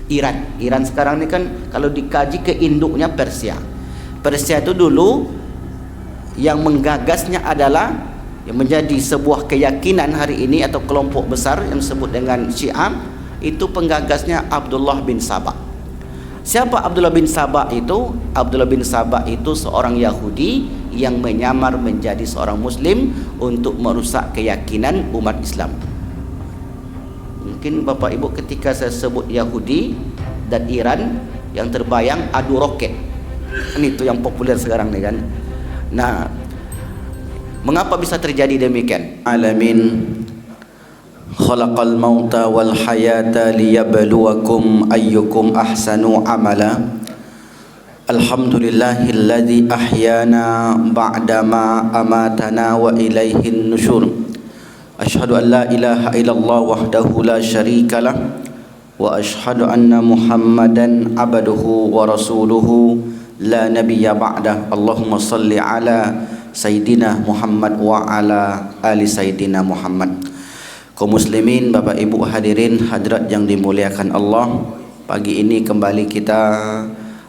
Iran sekarang ni kan kalau dikaji ke induknya Persia. Persia itu dulu yang menggagasnya adalah yang menjadi sebuah keyakinan hari ini atau kelompok besar yang disebut dengan Syiah, itu penggagasnya Abdullah bin Sabah. Siapa Abdullah bin Sabah itu? Abdullah bin Sabah itu seorang Yahudi yang menyamar menjadi seorang Muslim untuk merusak keyakinan umat Islam. Mungkin Bapak Ibu ketika saya sebut Yahudi dan Iran, yang terbayang adu roket. Ini itu yang populer sekarang nih kan. Nah, mengapa bisa terjadi demikian? Alamin khalaqal mauta wal hayata liyabluwakum ayyukum ahsanu amala. Alhamdulillahilladzi ahyana ba'dama amatana wa ilaihin nusyur. Asyhadu an la ilaha illallah wahdahu la syarikalah wa asyhadu anna Muhammadan abduhu wa rasuluhu la nabiyya ba'dah. Allahumma salli ala Sayyidina Muhammad wa ala ali Sayyidina Muhammad. Kaum muslimin, Bapak Ibu hadirin hadirat yang dimuliakan Allah, pagi ini kembali kita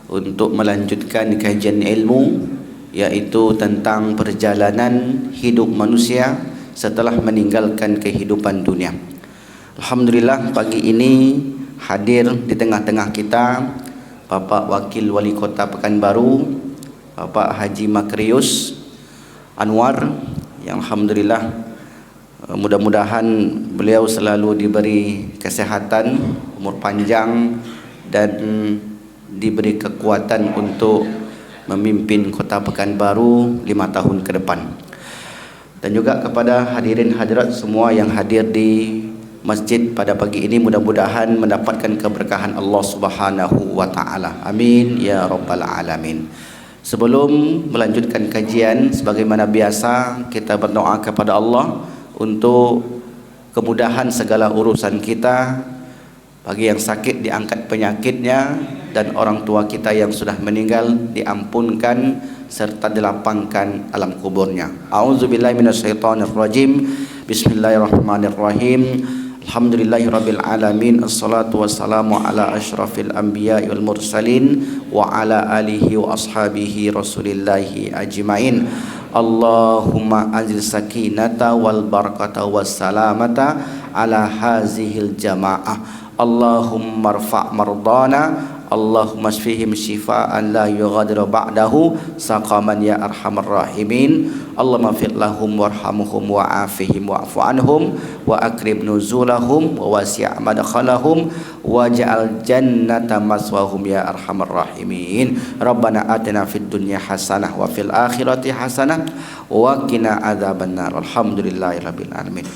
untuk melanjutkan kajian ilmu, yaitu tentang perjalanan hidup manusia setelah meninggalkan kehidupan dunia. Alhamdulillah pagi ini hadir di tengah-tengah kita Bapak Wakil Wali Kota Pekanbaru, Bapak Haji Makrius Anwar, yang alhamdulillah mudah-mudahan beliau selalu diberi kesehatan, umur panjang, dan diberi kekuatan untuk memimpin Kota Pekanbaru 5 tahun ke depan. Dan juga kepada hadirin hadirat semua yang hadir di masjid pada pagi ini, mudah-mudahan mendapatkan keberkahan Allah Subhanahu wa taala. Amin ya rabbal alamin. Sebelum melanjutkan kajian, sebagaimana biasa kita berdoa kepada Allah untuk kemudahan segala urusan kita. Bagi yang sakit diangkat penyakitnya, dan orang tua kita yang sudah meninggal diampunkan serta dilapangkan alam kuburnya. A'udzubillahi minasyaitonirrajim. Bismillahirrahmanirrahim. Alhamdulillahirabbil alamin. Assalatu wassalamu ala asyrafil anbiya'i wal mursalin wa ala alihi wa ashabihi rasulillahi ajmain. Allahumma anzil sakinata wal barakata was salamata ala hazihil jamaah. Allahumma rfa' mardana, Allahumma shfihim shifaan la yughadiru ba'dahu saqaman ya arhamar rahimin. Allahumma fir lahum warhamhum wa'afihim wa'fu anhum wa akrib nuzulahum wa wasi' madkhalahum waj'al jannata maswahum ya arhamar rahimin. Rabbana atina fid dunya hasanah wa fil akhirati hasanah wa qina adzabannar. Alhamdulillahirabbil alamin.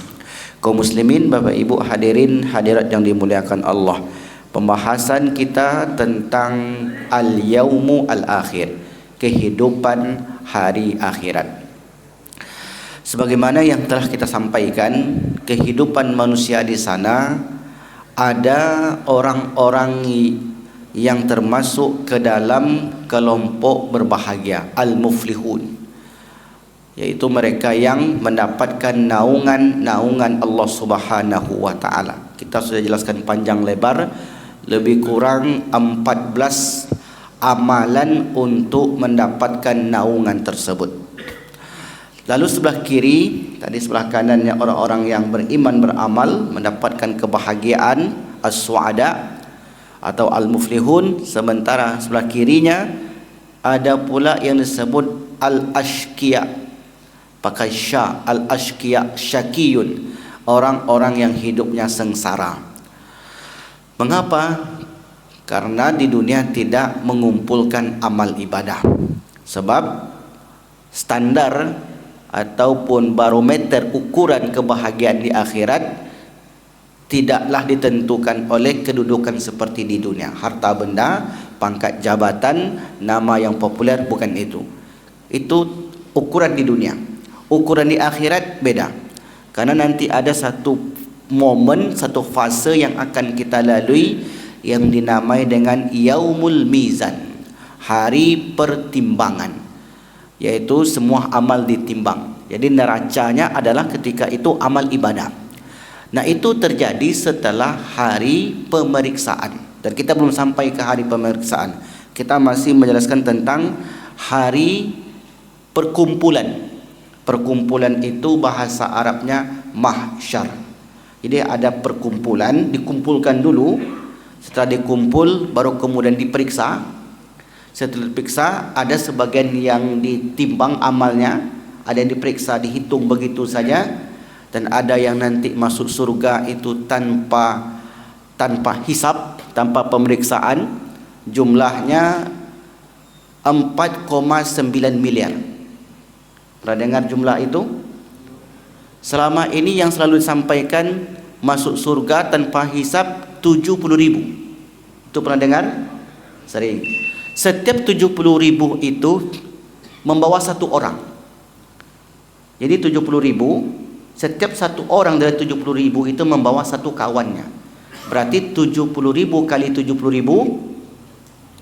Kaum muslimin, Bapak Ibu hadirin hadirat yang dimuliakan Allah, pembahasan kita tentang al-yaumu al-akhir, kehidupan hari akhirat. Sebagaimana yang telah kita sampaikan, kehidupan manusia di sana ada orang-orang yang termasuk ke dalam kelompok berbahagia, al-muflihun, yaitu mereka yang mendapatkan naungan Allah Subhanahu wa taala. Kita sudah jelaskan panjang lebar, lebih kurang 14 amalan untuk mendapatkan naungan tersebut. Lalu sebelah kiri, tadi sebelah kanannya orang-orang yang beriman beramal mendapatkan kebahagiaan, as-su'ada atau al-muflihun. Sementara sebelah kirinya ada pula yang disebut al-ashqiya, pakai sya, al-ashqiya, syakiyun, orang-orang yang hidupnya sengsara. Mengapa? Karena di dunia tidak mengumpulkan amal ibadah. Sebab standar ataupun barometer ukuran kebahagiaan di akhirat tidaklah ditentukan oleh kedudukan seperti di dunia. Harta benda, pangkat jabatan, nama yang populer, bukan itu. Itu ukuran di dunia. Ukuran di akhirat beda. Karena nanti ada satu momen, satu fase yang akan kita lalui yang dinamai dengan yaumul mizan, hari pertimbangan, yaitu semua amal ditimbang. Jadi neracanya adalah ketika itu amal ibadah. Nah, itu terjadi setelah hari pemeriksaan. Dan kita belum sampai ke hari pemeriksaan. Kita masih menjelaskan tentang hari perkumpulan. Perkumpulan itu bahasa Arabnya mahsyar. Jadi ada perkumpulan, dikumpulkan dulu. Setelah dikumpul baru kemudian diperiksa. Setelah diperiksa ada sebagian yang ditimbang amalnya, ada yang diperiksa dihitung begitu saja, dan ada yang nanti masuk surga itu tanpa hisab, tanpa pemeriksaan. Jumlahnya 4,9 miliar. Pernah dengar jumlah itu? Selama ini yang selalu disampaikan masuk surga tanpa hisab 70.000. Itu pernah dengar? Sering. Setiap 70.000 itu membawa satu orang. Jadi 70.000, setiap satu orang dari 70.000 itu membawa satu kawannya. Berarti 70.000 kali 70.000,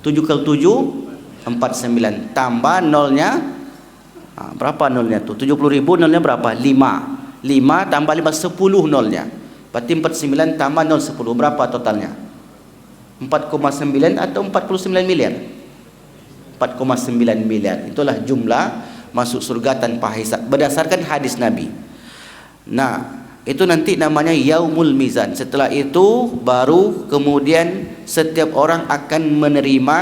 7 kali 7 49. Tambah nolnya, berapa nolnya tuh? 70.000 nolnya berapa? 5 tambah 5 10 nolnya. Berarti 49 tambah 0 10, berapa totalnya? 4,9 atau 49 miliar? 4,9 miliar. Itulah jumlah masuk surga tanpa hisab berdasarkan hadis Nabi. Nah, itu nanti namanya yaumul mizan. Setelah itu baru kemudian setiap orang akan menerima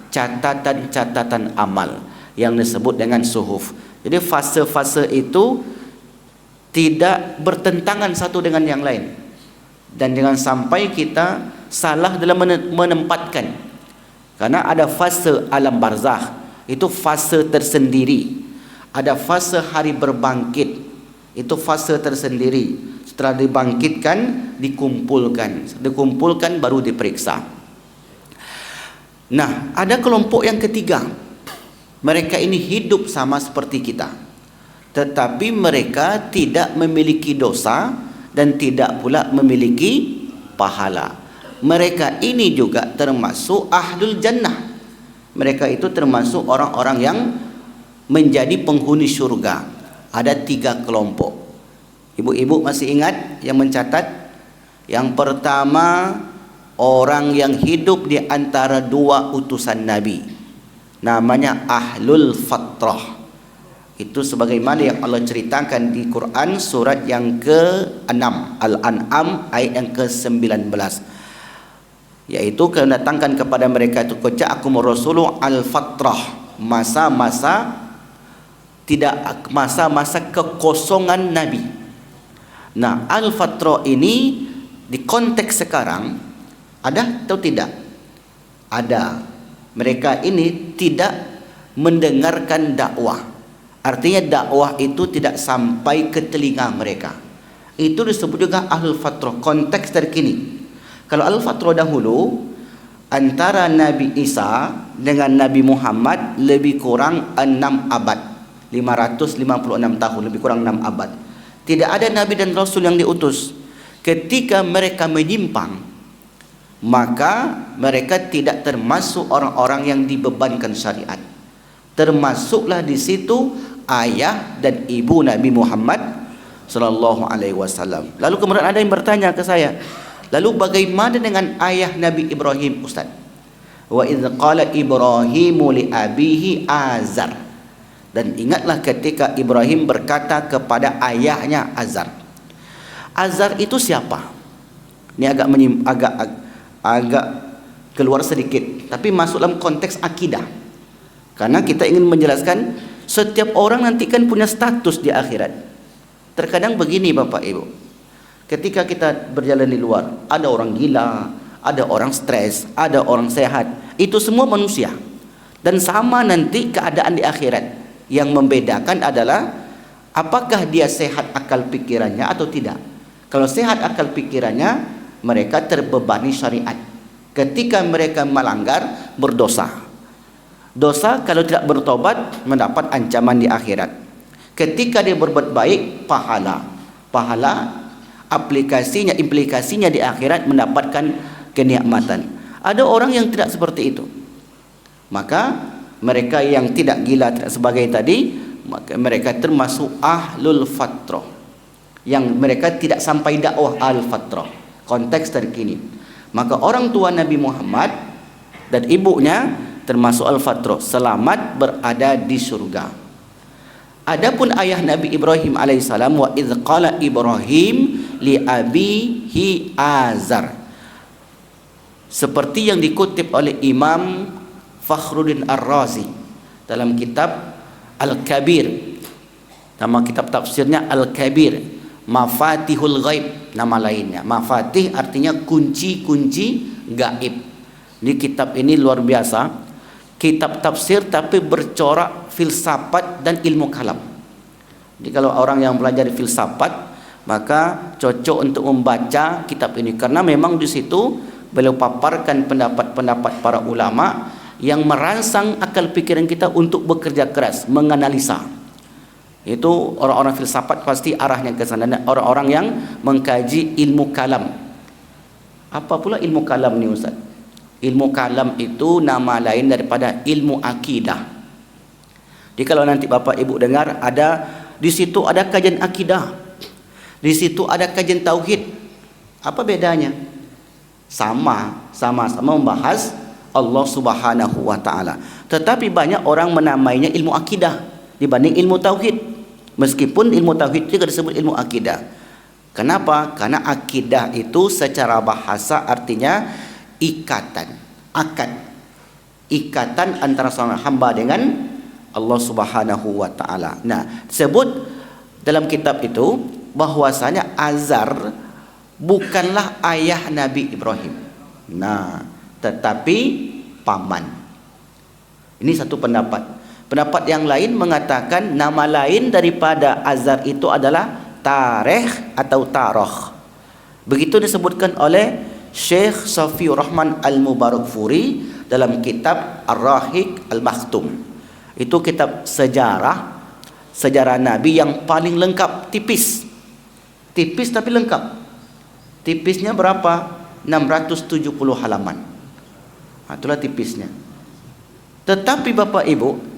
catatan-catatan amal yang disebut dengan suhuf. Jadi fase-fase itu tidak bertentangan satu dengan yang lain. Dan jangan sampai kita salah dalam menempatkan. Karena ada fase alam barzakh, itu fase tersendiri. Ada fase hari berbangkit, itu fase tersendiri. Setelah dibangkitkan, dikumpulkan baru diperiksa. Nah, ada kelompok yang ketiga. Mereka ini hidup sama seperti kita, tetapi mereka tidak memiliki dosa dan tidak pula memiliki pahala. Mereka ini juga termasuk ahlul jannah. Mereka itu termasuk orang-orang yang menjadi penghuni syurga. Ada 3 kelompok. Ibu-ibu masih ingat yang mencatat? Yang pertama, orang yang hidup di antara 2 utusan Nabi. Namanya ahlul fatrah. Itu sebagaimana yang Allah ceritakan di Quran surat yang ke-6, Al-An'am ayat yang ke-19. Yaitu mendatangkan kepada mereka itu ja'akum rasulu al-fatrah, masa-masa kekosongan Nabi. Nah, al-fatrah ini di konteks sekarang ada atau tidak? Ada. Mereka ini tidak mendengarkan dakwah. Artinya dakwah itu tidak sampai ke telinga mereka. Itu disebut juga ahlul fatrah, konteks terkini. Kalau al-fatrah dahulu, antara Nabi Isa dengan Nabi Muhammad lebih kurang 6 abad, 556 tahun, lebih kurang 6 abad. Tidak ada Nabi dan Rasul yang diutus. Ketika mereka menyimpang, maka mereka tidak termasuk orang-orang yang dibebankan syariat. Termasuklah di situ ayah dan ibu Nabi Muhammad sallallahu alaihi wasallam. Lalu kemudian ada yang bertanya ke saya, lalu bagaimana dengan ayah Nabi Ibrahim, Ustaz? Wa idz qala Ibrahimu li abihi Azar. Dan ingatlah ketika Ibrahim berkata kepada ayahnya Azar. Azar itu siapa? Ini agak keluar sedikit, tapi masuk dalam konteks akidah. Karena kita ingin menjelaskan setiap orang nanti kan punya status di akhirat. Terkadang begini Bapak Ibu, ketika kita berjalan di luar, ada orang gila, ada orang stres, ada orang sehat. Itu semua manusia. Dan sama nanti keadaan di akhirat. Yang membedakan adalah apakah dia sehat akal pikirannya atau tidak. Kalau sehat akal pikirannya, mereka terbebani syariat. Ketika mereka melanggar, berdosa. Dosa kalau tidak bertobat mendapat ancaman di akhirat. Ketika dia berbuat baik, pahala. Implikasinya di akhirat mendapatkan kenikmatan. Ada orang yang tidak seperti itu. Maka mereka yang tidak gila tidak sebagai tadi, maka mereka termasuk ahlul fatrah. Yang mereka tidak sampai dakwah al-fatrah. Konteks terkini. Maka orang tua Nabi Muhammad dan ibunya termasuk Al-Fatrah selamat berada di surga. Adapun ayah Nabi Ibrahim alaihissalam, wa idz qala Ibrahim li abihi Azar, seperti yang dikutip oleh Imam Fakhruddin Ar-Razi dalam kitab Al-Kabir. Nama kitab tafsirnya Al-Kabir, Mafatihul Ghaib nama lainnya. Mafatih artinya kunci-kunci gaib. Di kitab ini luar biasa, kitab tafsir tapi bercorak filsafat dan ilmu kalam. Jadi kalau orang yang belajar filsafat maka cocok untuk membaca kitab ini, karena memang di situ beliau paparkan pendapat-pendapat para ulama yang merangsang akal pikiran kita untuk bekerja keras menganalisa. Itu orang-orang filsafat pasti arahnya ke sana, dan orang-orang yang mengkaji ilmu kalam. Apa pula ilmu kalam ni Ustaz? Ilmu kalam itu nama lain daripada ilmu akidah. Jadi kalau nanti Bapak Ibu dengar ada di situ ada kajian akidah, di situ ada kajian tauhid, apa bedanya? Sama-sama membahas Allah Subhanahu wa taala. Tetapi banyak orang menamainya ilmu akidah dibanding ilmu tauhid. Meskipun ilmu tauhid juga disebut ilmu akidah. Kenapa? Karena akidah itu secara bahasa artinya ikatan, akad. Ikatan antara seorang hamba dengan Allah Subhanahu wa taala. Nah, disebut dalam kitab itu bahwasanya Azar bukanlah ayah Nabi Ibrahim. Nah, tetapi paman. Ini satu pendapat. Pendapat yang lain mengatakan nama lain daripada Azar itu adalah Tarikh atau Taroh. Begitu disebutkan oleh Syekh Safiur Rahman Al-Mubarakfuri dalam kitab Ar-Rahiq Al-Makhtum. Itu kitab sejarah Nabi yang paling lengkap, tipis tapi lengkap. Tipisnya berapa? 670 halaman. Itulah tipisnya. Tetapi Bapak Ibu,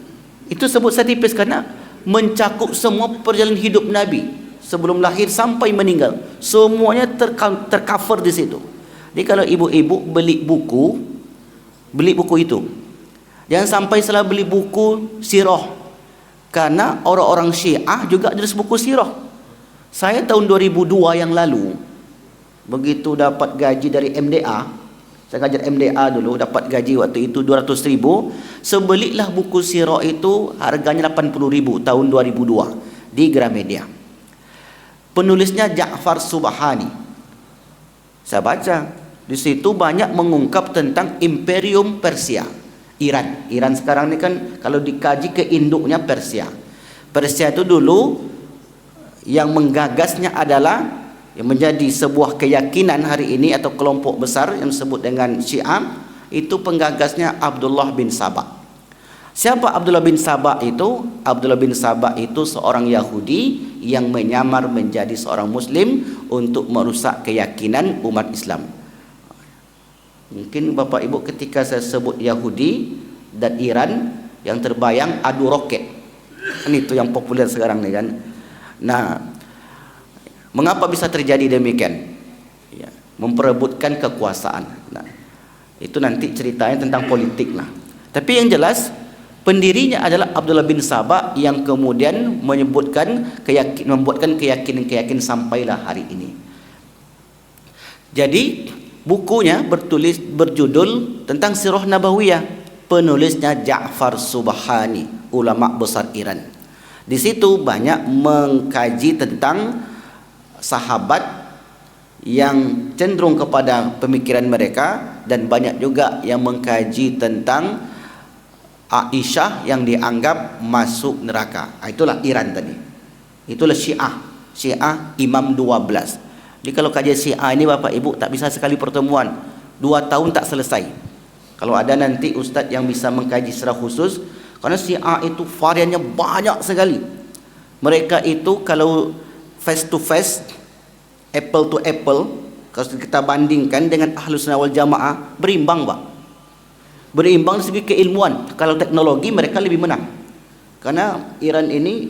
itu sebut saya tipis karena mencakup semua perjalanan hidup Nabi sebelum lahir sampai meninggal. Semuanya tercover di situ. Jadi kalau ibu-ibu beli buku itu, jangan sampai salah beli buku sirah, karena orang-orang Syiah juga ada buku sirah. Saya tahun 2002 yang lalu begitu dapat gaji dari MDA, saya ngajar MDA dulu, dapat gaji waktu itu 200.000. Sebelilah buku sirah itu harganya 80.000 tahun 2002 di Gramedia. Penulisnya Ja'far Subhani. Saya baca di situ banyak mengungkap tentang Imperium Persia, Iran sekarang ini kan kalau dikaji ke induknya Persia. Persia itu dulu yang menggagasnya adalah yang menjadi sebuah keyakinan hari ini atau kelompok besar yang disebut dengan Syiah, itu penggagasnya Abdullah bin Sabah. Siapa Abdullah bin Sabah itu? Abdullah bin Sabah itu seorang Yahudi yang menyamar menjadi seorang Muslim untuk merusak keyakinan umat Islam. Mungkin Bapak Ibu ketika saya sebut Yahudi dan Iran yang terbayang adu roket. Kan itu yang populer sekarang nih kan. Nah, mengapa bisa terjadi demikian? Ya, memperebutkan kekuasaan. Nah, itu nanti ceritanya tentang politik lah. Tapi yang jelas pendirinya adalah Abdullah bin Sabah yang kemudian membuatkan keyakinan sampailah hari ini. Jadi bukunya berjudul tentang Sirah Nabawiyah. Penulisnya Ja'far Subhani, ulama besar Iran. Di situ banyak mengkaji tentang sahabat yang cenderung kepada pemikiran mereka, dan banyak juga yang mengkaji tentang Aisyah yang dianggap masuk neraka. Itulah Iran tadi. Itulah Syiah Imam 12. Jadi kalau kajian Syiah ini Bapak Ibu tak bisa sekali pertemuan, 2 tahun tak selesai. Kalau ada nanti ustaz yang bisa mengkaji secara khusus, karena Syiah itu variannya banyak sekali. Mereka itu kalau face to face, apple to apple, kalau kita bandingkan dengan Ahlus Sunnah wal Jamaah, berimbang Pak. Berimbang dari segi keilmuan. Kalau teknologi mereka lebih menang, karena Iran ini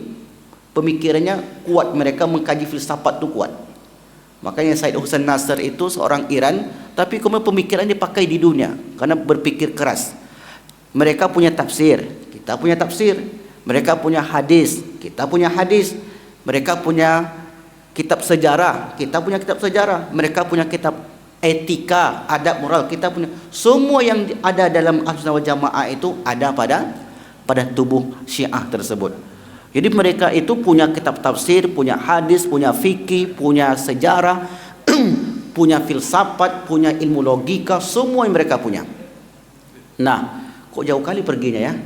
pemikirannya kuat, mereka mengkaji filsafat itu kuat. Makanya Said Hussein Nasr itu seorang Iran, tapi kemudian pemikiran dia pakai di dunia karena berpikir keras. Mereka punya tafsir, kita punya tafsir. Mereka punya hadis, kita punya hadis. Mereka punya kitab sejarah, kita punya kitab sejarah. Mereka punya kitab etika, adab moral, kita punya. Semua yang ada dalam Ahlussunnah wal Jamaah itu ada pada tubuh Syiah tersebut. Jadi mereka itu punya kitab tafsir, punya hadis, punya fikih, punya sejarah, punya filsafat, punya ilmu logika, semua yang mereka punya. Nah, kok jauh kali perginya ya?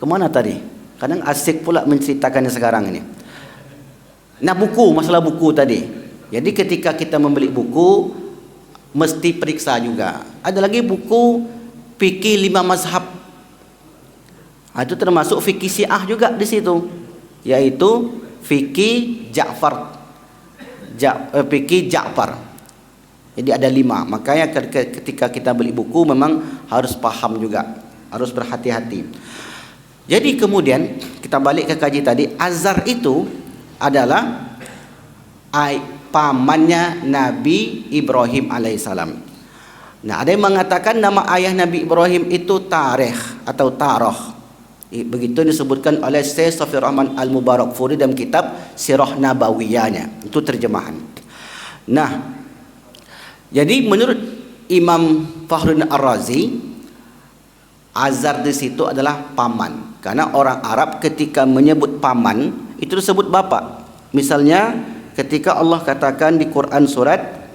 Kemana tadi? Kadang asik pula menceritakannya sekarang ini. Nah, buku, masalah buku tadi. Jadi ketika kita membeli buku, mesti periksa juga. Ada lagi buku fikih 5 mazhab. Itu termasuk fikih Syiah juga di situ, yaitu fikih Ja'far. Fikih Ja'far. Jadi ada 5. Makanya ketika kita beli buku memang harus paham juga, harus berhati-hati. Jadi kemudian kita balik ke kaji tadi, Azar itu adalah pamannya Nabi Ibrahim alaihissalam. Nah, ada yang mengatakan nama ayah Nabi Ibrahim itu Tarikh atau Taroh. Begitu disebutkan oleh Syekh Safiur Rahman Al-Mubarakfuri dalam kitab Sirah Nabawiyahnya. Itu terjemahan. Nah, jadi menurut Imam Fakhruddin Ar-Razi, Azar di situ adalah paman. Karena orang Arab ketika menyebut paman itu disebut bapak. Misalnya ketika Allah katakan di Quran surat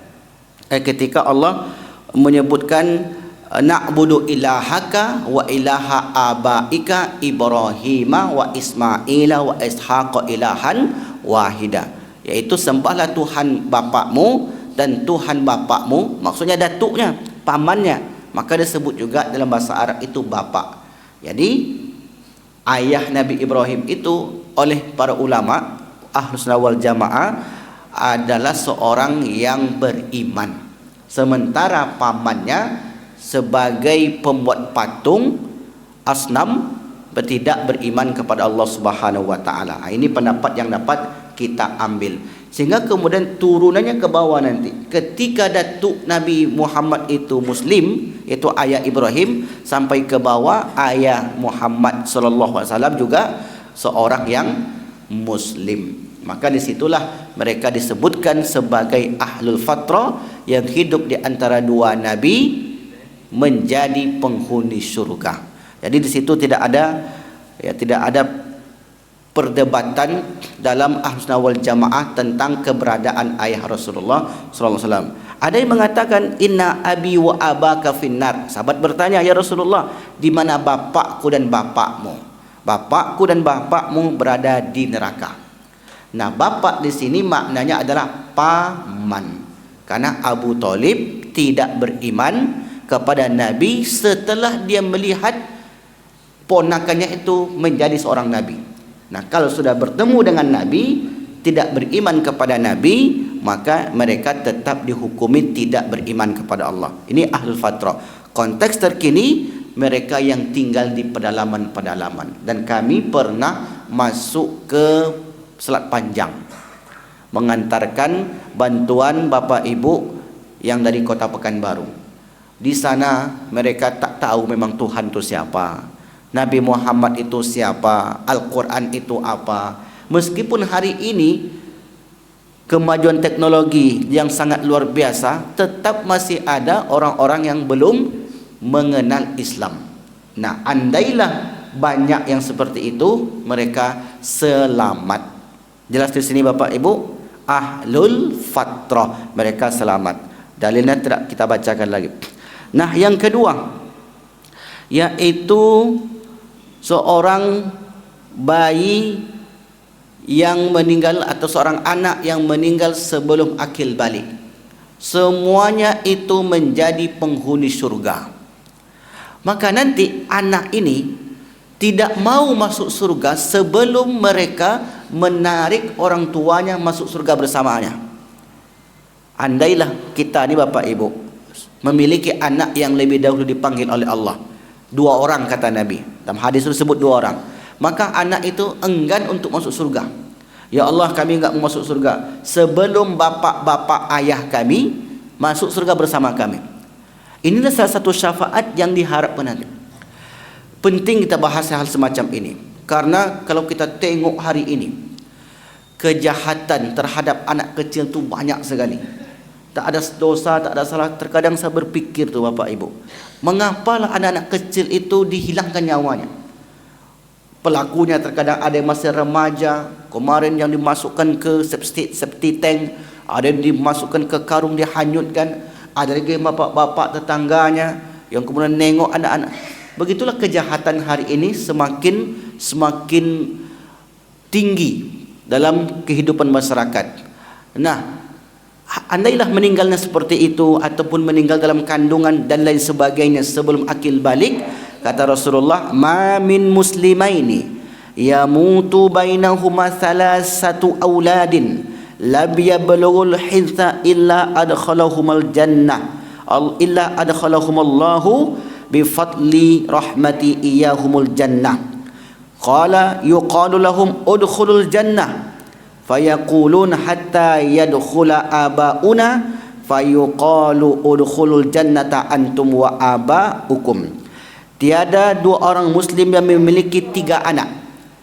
ketika Allah menyebutkan na'budu ilahaka wa ilaha abaika Ibrahima wa Ismaila wa Ishaqa ilahan wahida, yaitu sembahlah Tuhan bapakmu dan Tuhan bapakmu, maksudnya datuknya, pamannya, maka disebut juga dalam bahasa Arab itu bapak. Jadi ayah Nabi Ibrahim itu oleh para ulama Ahlussunnah wal Jamaah adalah seorang yang beriman, sementara pamannya sebagai pembuat patung asnam tidak beriman kepada Allah Subhanahu wa taala. Ini pendapat yang dapat kita ambil. Sehingga kemudian turunannya ke bawah nanti. Ketika datuk Nabi Muhammad itu muslim, yaitu ayah Ibrahim, sampai ke bawah ayah Muhammad sallallahu alaihi wasallam juga seorang yang muslim. Maka disitulah mereka disebutkan sebagai ahlul fatrah yang hidup di antara dua nabi menjadi penghuni surga. Jadi di situ tidak ada perdebatan dalam Ahlussunnah wal Jamaah tentang keberadaan ayah Rasulullah sallallahu alaihi wasallam. Ada yang mengatakan inna abi wa abaka finnar. Sahabat bertanya, ya Rasulullah, di mana bapakku dan bapakmu? Bapakku dan bapakmu berada di neraka. Nah, bapak di sini maknanya adalah paman. Karena Abu Thalib tidak beriman kepada Nabi setelah dia melihat ponakannya itu menjadi seorang Nabi. Nah, kalau sudah bertemu dengan Nabi, tidak beriman kepada Nabi, maka mereka tetap dihukumi tidak beriman kepada Allah. Ini ahlul fatrah. Konteks terkini, mereka yang tinggal di pedalaman-pedalaman. Dan kami pernah masuk ke Selat Panjang, mengantarkan bantuan Bapak Ibu yang dari Kota Pekanbaru. Di sana mereka tak tahu memang Tuhan itu siapa, Nabi Muhammad itu siapa, Al-Quran itu apa. Meskipun hari ini kemajuan teknologi yang sangat luar biasa, tetap masih ada orang-orang yang belum mengenal Islam. Nah, andailah banyak yang seperti itu, mereka selamat. Jelas di sini Bapak Ibu, ahlul fatrah, mereka selamat. Dalilnya tidak kita bacakan lagi. Nah, yang kedua yaitu seorang bayi yang meninggal atau seorang anak yang meninggal sebelum akil balik. Semuanya itu menjadi penghuni surga. Maka nanti anak ini tidak mau masuk surga sebelum mereka menarik orang tuanya masuk surga bersamanya. Andailah kita ni Bapak Ibu memiliki anak yang lebih dahulu dipanggil oleh Allah, 2 orang kata Nabi, dalam hadis tersebut 2 orang, maka anak itu enggan untuk masuk surga. Ya Allah, kami enggak mau masuk surga sebelum bapa-bapa ayah kami masuk surga bersama kami. Inilah salah satu syafaat yang diharapkan nanti. Penting kita bahas hal semacam ini, karena kalau kita tengok hari ini, kejahatan terhadap anak kecil tu banyak sekali. Tak ada dosa, tak ada salah. Terkadang saya berpikir tu Bapak Ibu, mengapalah anak-anak kecil itu dihilangkan nyawanya? Pelakunya terkadang ada yang masih remaja, kemarin yang dimasukkan ke septic tank, ada yang dimasukkan ke karung dihanyutkan, ada lagi bapak-bapak tetangganya yang kemudian nengok anak-anak. Begitulah kejahatan hari ini semakin tinggi dalam kehidupan masyarakat. Nah, andailah meninggalnya seperti itu ataupun meninggal dalam kandungan dan lain sebagainya sebelum akil balik, kata Rasulullah, ma min muslimaini yamutu bainahuma thalathatu auladin lam yablughul hitha illa adkhalahumal jannah illa adkhalahumallahu bifadli rahmati iyahumul jannah. Qala yuqalu lahum udkhulul jannah fayaqulun hatta yadkhula abauna fayuqalu udkhulul jannata antum wa abaukum. Tiada dua orang muslim yang memiliki 3 anak.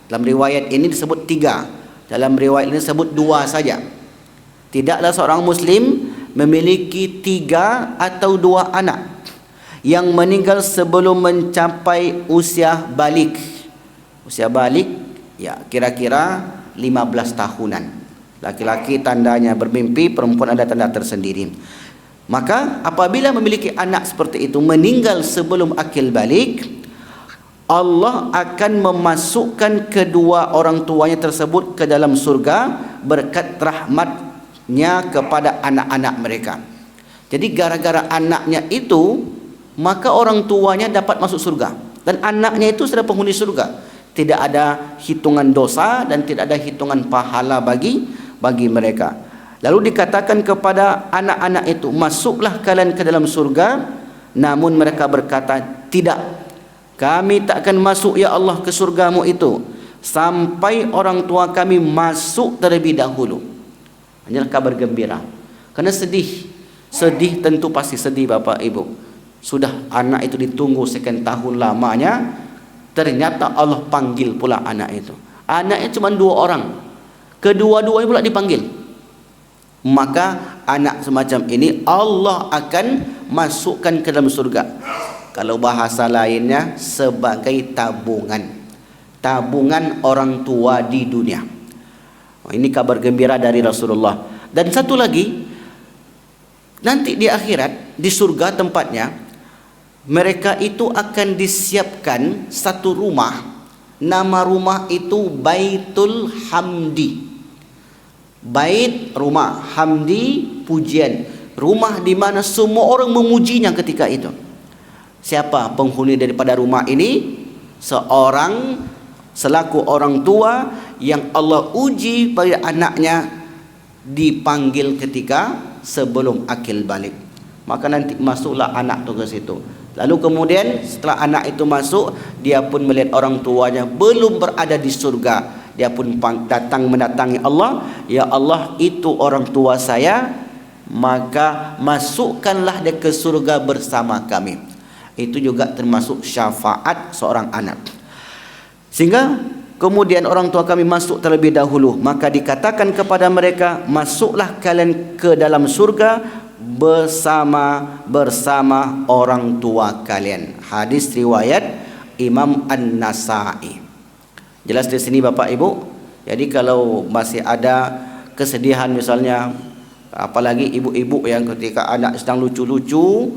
Dalam riwayat ini disebut 3, dalam riwayat ini disebut 2 saja. Tidaklah seorang muslim memiliki 3 atau 2 anak yang meninggal sebelum mencapai usia balik. Usia balik ya kira-kira 15 tahunan. Laki-laki tandanya bermimpi, perempuan ada tanda tersendiri. Maka apabila memiliki anak seperti itu meninggal sebelum akil balik, Allah akan memasukkan kedua orang tuanya tersebut ke dalam surga berkat rahmatnya kepada anak-anak mereka. Jadi gara-gara anaknya itu, maka orang tuanya dapat masuk surga, dan anaknya itu sudah penghuni surga. Tidak ada hitungan dosa dan tidak ada hitungan pahala bagi mereka. Lalu dikatakan kepada anak-anak itu, masuklah kalian ke dalam surga. Namun mereka berkata, tidak, kami tak akan masuk ya Allah ke surgamu itu sampai orang tua kami masuk terlebih dahulu. Inilah kabar gembira. Karena sedih tentu pasti sedih Bapak Ibu. Sudah anak itu ditunggu sekian tahun lamanya, ternyata Allah panggil pula anak itu. Anaknya cuma 2 orang, kedua-duanya pula dipanggil. Maka anak semacam ini Allah akan masukkan ke dalam surga. Kalau bahasa lainnya sebagai tabungan orang tua di dunia. Ini kabar gembira dari Rasulullah. Dan satu lagi, nanti di akhirat, di surga tempatnya, mereka itu akan disiapkan satu rumah. Nama rumah itu Baitul Hamdi. Bait, rumah, hamdi, pujian. Rumah di mana semua orang memujinya ketika itu. Siapa penghuni daripada rumah ini? Seorang selaku orang tua yang Allah uji pada anaknya, dipanggil ketika sebelum akil balik. Maka nanti masuklah anak tu ke situ. Lalu kemudian setelah anak itu masuk, dia pun melihat orang tuanya belum berada di surga. Dia pun mendatangi Allah, ya Allah, itu orang tua saya, maka masukkanlah dia ke surga bersama kami. Itu juga termasuk syafaat seorang anak. Sehingga kemudian orang tua kami masuk terlebih dahulu, maka dikatakan kepada mereka, masuklah kalian ke dalam surga bersama orang tua kalian. Hadis riwayat Imam An-Nasa'i. Jelas di sini Bapak Ibu. Jadi kalau masih ada kesedihan misalnya, apalagi ibu-ibu yang ketika anak sedang lucu-lucu,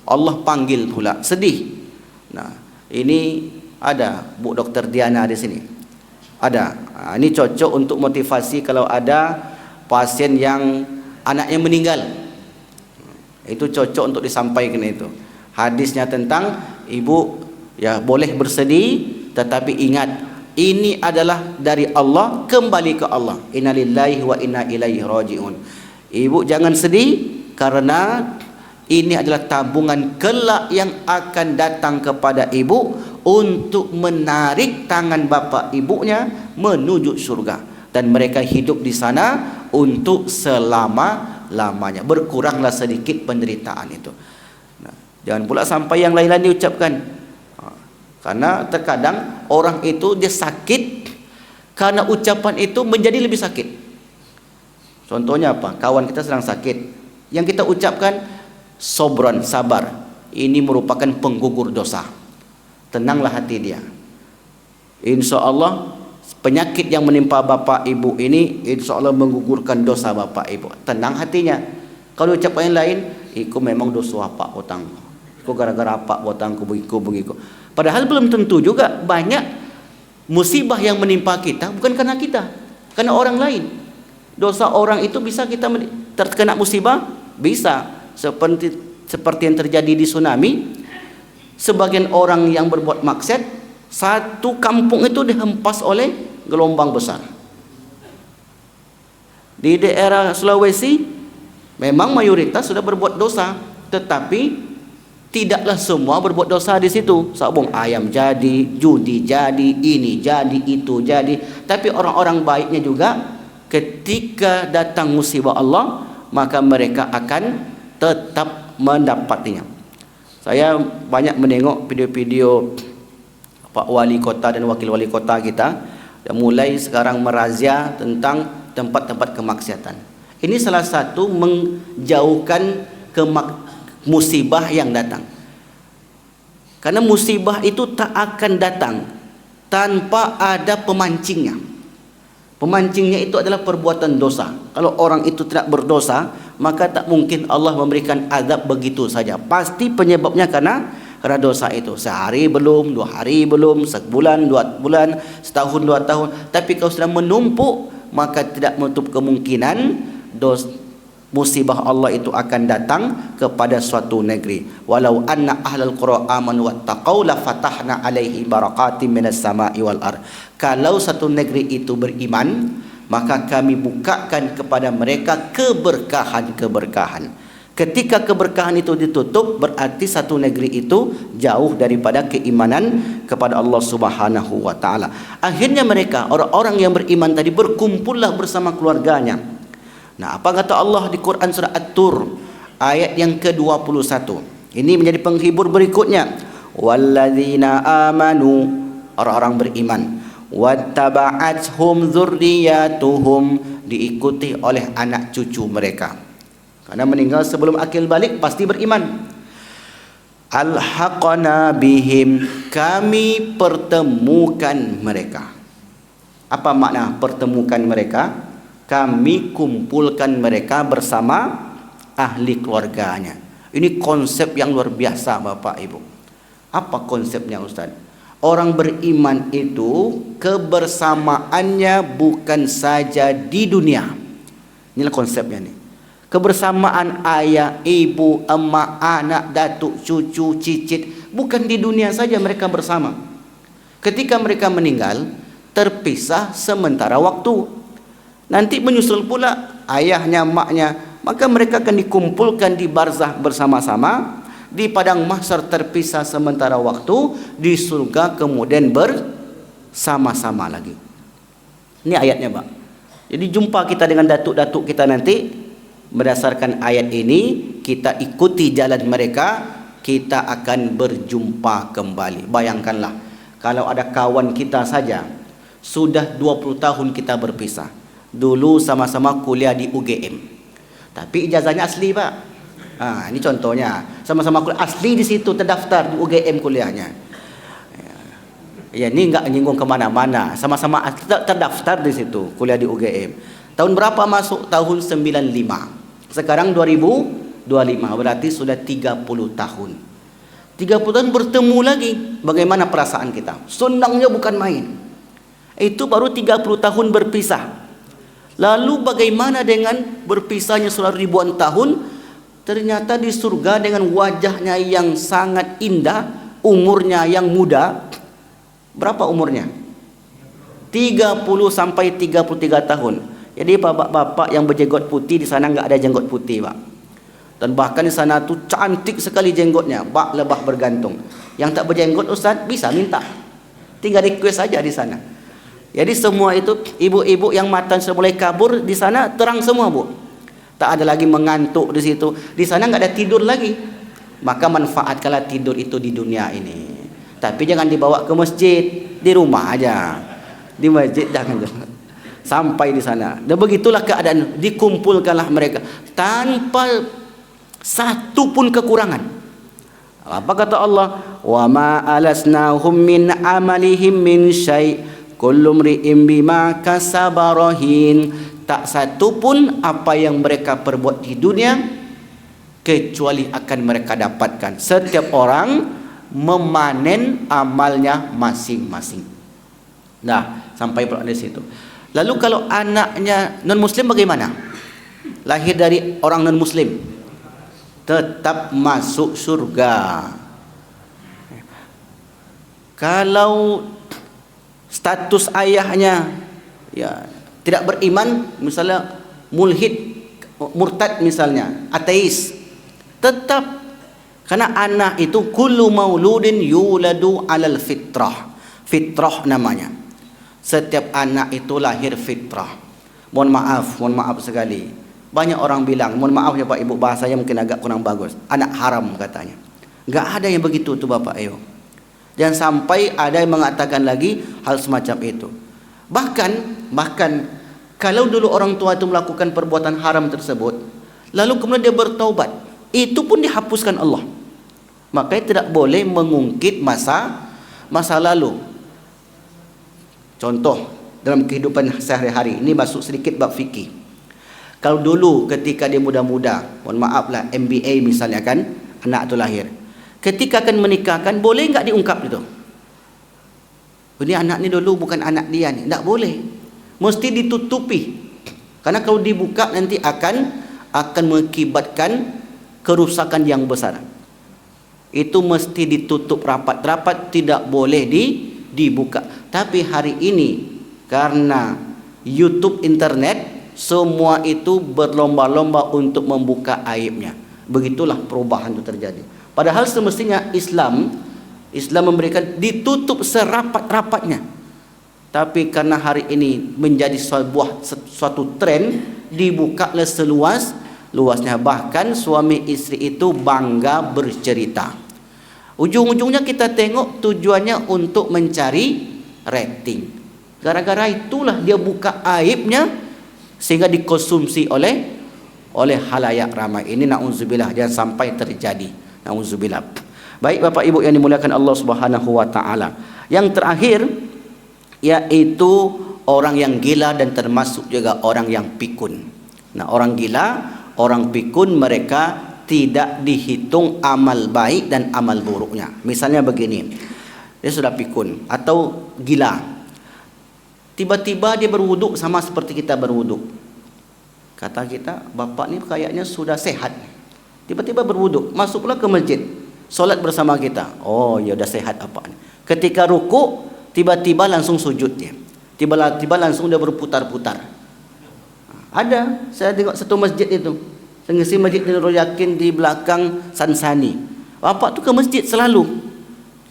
Allah panggil pula, sedih. Nah, ini ada Bu Dokter Diana di sini. Ada. Ini cocok untuk motivasi kalau ada pasien yang anaknya meninggal. Itu cocok untuk disampaikan itu. Hadisnya tentang ibu ya boleh bersedih, tetapi ingat, ini adalah dari Allah, kembali ke Allah. Innalillahi wa inna ilaihi raji'un. Ibu jangan sedih, karena ini adalah tabungan kelak yang akan datang kepada ibu untuk menarik tangan bapak ibunya menuju surga. dan mereka hidup di sana untuk selama-lamanya. Berkuranglah sedikit penderitaan itu. Nah, jangan pula sampai yang lain-lain diucapkan. Karena terkadang orang itu dia sakit karena ucapan itu menjadi lebih sakit. Contohnya apa? Kawan kita sedang sakit, yang kita ucapkan sobron, sabar, ini merupakan penggugur dosa. Tenanglah hati dia. Insya Allah penyakit yang menimpa bapak ibu ini insya Allah menggugurkan dosa bapak ibu. Tenang hatinya. Kalau ucapan yang lain, iku memang dosa apa utang, iku gara-gara apa utangku begitu. Padahal belum tentu juga. Banyak musibah yang menimpa kita bukan karena kita, karena orang lain. Dosa orang itu bisa kita terkena musibah, bisa seperti yang terjadi di tsunami. Sebagian orang yang berbuat maksiat, satu kampung itu dihempas oleh gelombang besar. Di daerah Sulawesi memang mayoritas sudah berbuat dosa, tetapi tidaklah semua berbuat dosa di situ. Sabung ayam jadi, judi jadi, ini jadi, itu jadi. Tapi orang-orang baiknya juga ketika datang musibah Allah, maka mereka akan tetap mendapatinya. Saya banyak menengok video-video Pak Wali Kota dan Wakil Wali Kota kita dan mulai sekarang merazia tentang tempat-tempat kemaksiatan. Ini salah satu menjauhkan musibah yang datang. Karena musibah itu tak akan datang tanpa ada pemancingnya. Pemancingnya itu adalah perbuatan dosa. Kalau orang itu tidak berdosa, maka tak mungkin Allah memberikan azab begitu saja. Pasti penyebabnya karena dosa itu. Sehari belum, 2 hari belum, sebulan, 2 bulan, setahun, 2 tahun. Tapi kalau sudah menumpuk, maka tidak menutup kemungkinan musibah Allah itu akan datang kepada suatu negeri. Walau anna ahlal qura amanu wattaqau la fatahna alaihi barakatim minas sama'i wal ard. Kalau satu negeri itu beriman, maka kami bukakan kepada mereka keberkahan-keberkahan. Ketika keberkahan itu ditutup, berarti satu negeri itu jauh daripada keimanan kepada Allah Subhanahu wa taala. Akhirnya mereka, orang-orang yang beriman tadi, berkumpullah bersama keluarganya. Nah, apa kata Allah di Quran surah At-Tur ayat yang ke-21? Ini menjadi penghibur berikutnya. Walladzina amanu, orang-orang beriman, wattaba'athum dzurriyyatuhum, diikuti oleh anak cucu mereka. Karena meninggal sebelum akil balik pasti beriman. Alhaqna bihim, kami pertemukan mereka. Apa makna pertemukan mereka? Kami kumpulkan mereka bersama ahli keluarganya. Ini konsep yang luar biasa Bapak Ibu. Apa konsepnya Ustaz? Orang beriman itu kebersamaannya bukan saja di dunia. Inilah konsepnya nih. Kebersamaan ayah, ibu, emak, anak, datuk, cucu, cicit, bukan di dunia saja mereka bersama. Ketika mereka meninggal, terpisah sementara waktu. Nanti menyusul pula ayahnya, emaknya, maka mereka akan dikumpulkan di barzah bersama-sama, di padang mahsyar terpisah sementara waktu, di surga kemudian bersama-sama lagi. Ini ayatnya, Pak. Jadi jumpa kita dengan datuk-datuk kita nanti. Berdasarkan ayat ini, kita ikuti jalan mereka, kita akan berjumpa kembali. Bayangkanlah, kalau ada kawan kita saja, sudah 20 tahun kita berpisah. Dulu sama-sama kuliah di UGM, tapi ijazahnya asli Pak. Ini contohnya, sama-sama kuliah asli di situ, terdaftar di UGM kuliahnya. Ya, ini enggak nyinggung kemana-mana, sama-sama terdaftar di situ, kuliah di UGM. Tahun berapa masuk? Tahun 95. Sekarang 2025, berarti sudah 30 tahun. 30 tahun bertemu lagi. Bagaimana perasaan kita? Senangnya bukan main. Itu baru 30 tahun berpisah. Lalu bagaimana dengan berpisahnya selama ribuan tahun? Ternyata di surga dengan wajahnya yang sangat indah, umurnya yang muda. Berapa umurnya? 30 sampai 33 tahun. Jadi bapak-bapak yang berjenggot putih di sana enggak ada jenggot putih, Pak. Dan bahkan di sana tuh cantik sekali jenggotnya, bak lebah bergantung. Yang tak berjenggot Ustaz bisa minta. Tinggal request saja di sana. Jadi semua itu ibu-ibu yang mata sudah mulai kabur di sana terang semua, Bu. Tak ada lagi mengantuk di situ. Di sana enggak ada tidur lagi. Maka manfaatkanlah tidur itu di dunia ini. Tapi jangan dibawa ke masjid, di rumah aja. Di masjid jangan. Sampai di sana. Dan begitulah keadaan, dikumpulkanlah mereka tanpa satu pun kekurangan. Apa kata Allah? Wa ma alasnahum min amalihim min syai' kullu mri'in bima kasaba rahin. Tak satu pun apa yang mereka perbuat di dunia kecuali akan mereka dapatkan. Setiap orang memanen amalnya masing-masing. Nah, sampai pula di situ. Lalu kalau anaknya non-muslim bagaimana? Lahir dari orang non-muslim, tetap masuk surga. Kalau status ayahnya ya tidak beriman, misalnya mulhid, murtad misalnya, ateis, tetap, karena anak itu kullu mauludin yuladu alal fitrah. Fitrah namanya. Setiap anak itu lahir fitrah. Mohon maaf sekali. Banyak orang bilang, mohon maaf ya Pak Ibu, bahasanya mungkin agak kurang bagus, anak haram katanya. Enggak ada yang begitu tuh Bapak Ayo. Dan sampai ada yang mengatakan lagi hal semacam itu. Bahkan kalau dulu orang tua itu melakukan perbuatan haram tersebut, lalu kemudian dia bertaubat, itu pun dihapuskan Allah. Makanya tidak boleh mengungkit masa lalu. Contoh dalam kehidupan sehari-hari, ini masuk sedikit bab fikih. Kalau dulu ketika dia muda-muda, mohon maaf lah, MBA misalnya kan, anak itu lahir, ketika akan menikahkan, boleh enggak diungkap itu? Ini anak ni dulu bukan anak dia ni, enggak boleh. Mesti ditutupi. Karena kalau dibuka nanti akan mengakibatkan kerusakan yang besar. Itu mesti ditutup rapat-rapat, tidak boleh dibuka. Tapi hari ini karena YouTube, internet, semua itu berlomba-lomba untuk membuka aibnya. Begitulah perubahan itu terjadi. Padahal semestinya Islam memberikan ditutup serapat-rapatnya. Tapi karena hari ini menjadi suatu tren, dibukalah seluas-luasnya. Bahkan suami istri itu bangga bercerita. Ujung-ujungnya kita tengok tujuannya untuk mencari rating. Gara-gara itulah dia buka aibnya sehingga dikonsumsi oleh halayak ramai. Ini na'udzubillah, jangan sampai terjadi. Na'udzubillah. Baik Bapak Ibu yang dimuliakan Allah Subhanahu wa taala. Yang terakhir yaitu orang yang gila dan termasuk juga orang yang pikun. Nah, orang gila, orang pikun, mereka tidak dihitung amal baik dan amal buruknya. Misalnya begini, dia sudah pikun atau gila, tiba-tiba dia berwuduk sama seperti kita berwuduk. Kata kita, bapak ni kayaknya sudah sehat. Tiba-tiba berwuduk, masuklah ke masjid, solat bersama kita. Oh, ya sudah sehat apa ni. Ketika ruku, tiba-tiba langsung sujud dia. Tiba-tiba langsung dia berputar-putar. Ada, saya tengok satu masjid itu. Sengisi masjid Nurul Yakin di belakang Sansani. Bapak tu ke masjid selalu.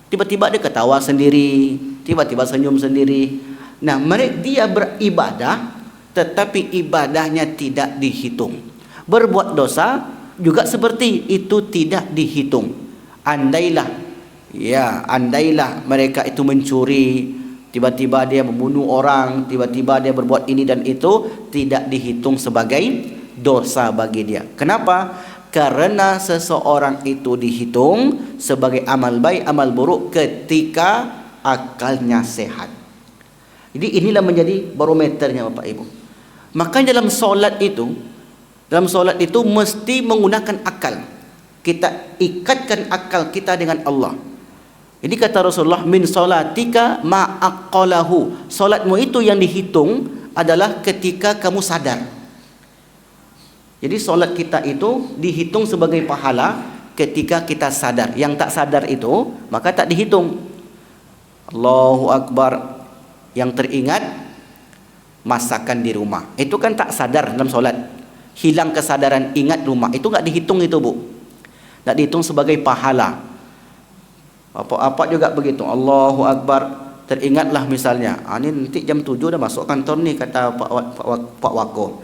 Tiba-tiba dia ketawa sendiri, tiba-tiba senyum sendiri. Nah, dia beribadah tetapi ibadahnya tidak dihitung. Berbuat dosa juga seperti itu, tidak dihitung. Andailah mereka itu mencuri, tiba-tiba dia membunuh orang, tiba-tiba dia berbuat ini dan itu, tidak dihitung sebagai dosa bagi dia. Kenapa? Karena seseorang itu dihitung sebagai amal baik, amal buruk ketika akalnya sehat. Jadi inilah menjadi barometernya Bapak Ibu. Maka dalam solat itu mesti menggunakan akal. Kita ikatkan akal kita dengan Allah. Jadi kata Rasulullah, min salatika ma'aqalahu. Solatmu itu yang dihitung adalah ketika kamu sadar. Jadi solat kita itu dihitung sebagai pahala ketika kita sadar. Yang tak sadar itu maka tak dihitung. Allahu Akbar. Yang teringat masakan di rumah, itu kan tak sadar dalam solat. Hilang kesadaran, ingat rumah, itu tak dihitung itu Bu. Tak dihitung sebagai pahala. Apa-apa juga begitu. Allahu Akbar, teringatlah misalnya, ni nanti jam 7 dah masuk kantor ni, kata Pak Wako.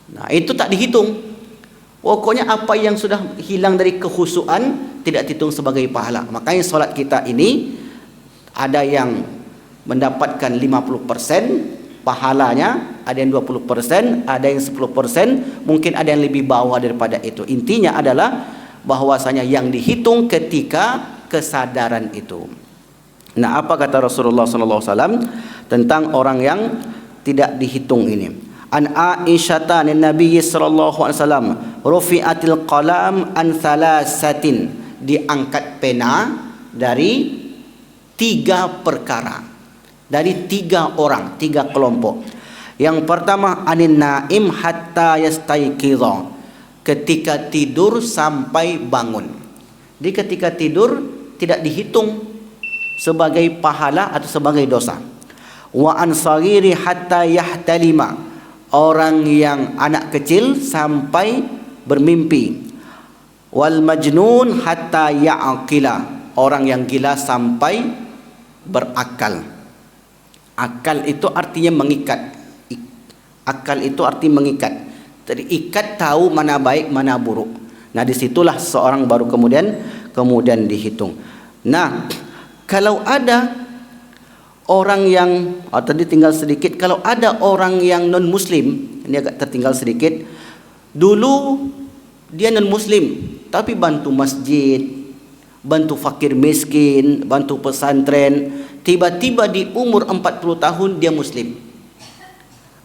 Nah, itu tak dihitung. Pokoknya apa yang sudah hilang dari kekhusyuan tidak dihitung sebagai pahala. Makanya solat kita ini ada yang mendapatkan 50% pahalanya, ada yang 20%, ada yang 10%, mungkin ada yang lebih bawah daripada itu. Intinya adalah bahwasanya yang dihitung ketika kesadaran itu. Nah, apa kata Rasulullah sallallahu alaihi wasallam tentang orang yang tidak dihitung ini? An Aisyata an Nabi sallallahu alaihi wasallam rufi'atil qalam an thalathatin, diangkat pena dari 3 perkara, dari 3 orang, 3 kelompok. Yang pertama, anin naim hatta yastaiqidha, ketika tidur sampai bangun. Jadi ketika tidur tidak dihitung sebagai pahala atau sebagai dosa. Wa an saghiri hatta yahtalima, orang yang anak kecil sampai bermimpi. Wal majnun hatta ya'qila, orang yang gila sampai berakal. Akal itu artinya mengikat. Akal itu artinya mengikat. Terikat, tahu mana baik mana buruk. Nah, disitulah seorang baru kemudian dihitung. Nah, kalau ada orang yang tadi tinggal sedikit, kalau ada orang yang non muslim, ini agak tertinggal sedikit. Dulu dia non muslim tapi bantu masjid, bantu fakir miskin, bantu pesantren. Tiba-tiba di umur 40 tahun dia muslim.